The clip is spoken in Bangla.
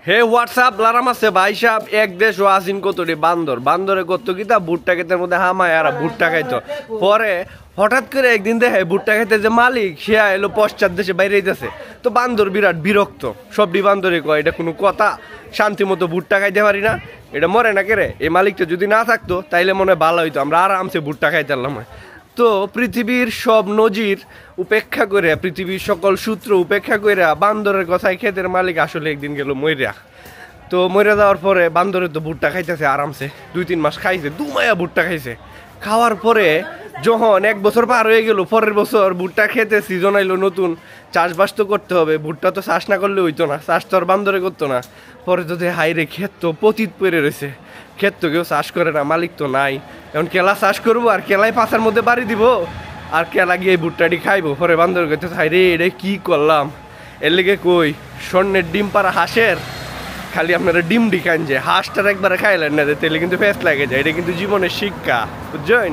হে হোয়াটসঅ্যাপ লারাম আছে ভাই সাহেব এক দেশ ও আসিন কতটি বান্দর বান্দরে কত কিতা ভুট্টা খেতের মধ্যে হামায় আর ভুট্টা খাইতো পরে হঠাৎ করে একদিন দেখে ভুট্টা খেতে যে মালিক সে এলো পশ্চাৎ দেশে বাইরে যাচ্ছে তো বান্দর বিরাট বিরক্ত সবটি বান্দরে কয় এটা কোনো কথা শান্তি মতো ভুট্টা খাইতে পারি না এটা মরে না কেরে এই মালিকটা যদি না থাকতো তাইলে মনে হয় ভালো হইতো আমরা আরামসে ভুট্টা খাইতে পারলাম। তো পৃথিবীর সব নজির উপেক্ষা করে পৃথিবীর সকল সূত্র উপেক্ষা করে বান্দরের কথায় ক্ষেতের মালিক আসলে একদিন গেল মইরা। তো মইরা যাওয়ার পরে বান্দরের তো ভুট্টা খাইতেছে আরামসে 2-3 মাস খাইছে দুমায়া ভুট্টা খাইছে খাওয়ার পরে যখন 1 বছর পার হয়ে গেল পরের বছর ভুট্টা খেতে সিজন আইলো নতুন চাষবাস তো করতে হবে ভুট্টা তো চাষ না করলে হইতো না চাষ তো আর বান্দরে করতো না পরে তো হাইরে ক্ষেত তো পতিত পড়ে রয়েছে ক্ষেত তো কেউ চাষ করে না মালিক তো নাই এখন কেলা চাষ করবো আর কেলাই পাশার মধ্যে বাড়ি দিব আর কেলা গিয়ে ভুট্টাটি খাইবো পরে বান্দর করতে হাইরে এটা কি করলাম এর লেগে কই স্বর্ণের ডিম পাড়া হাঁসের খালি আপনারা ডিম খান যে হাঁসটার একবারে খাইলেন না তেলে কিন্তু ফেস লাগে যায় এটা কিন্তু জীবনের শিক্ষা বুঝছেন।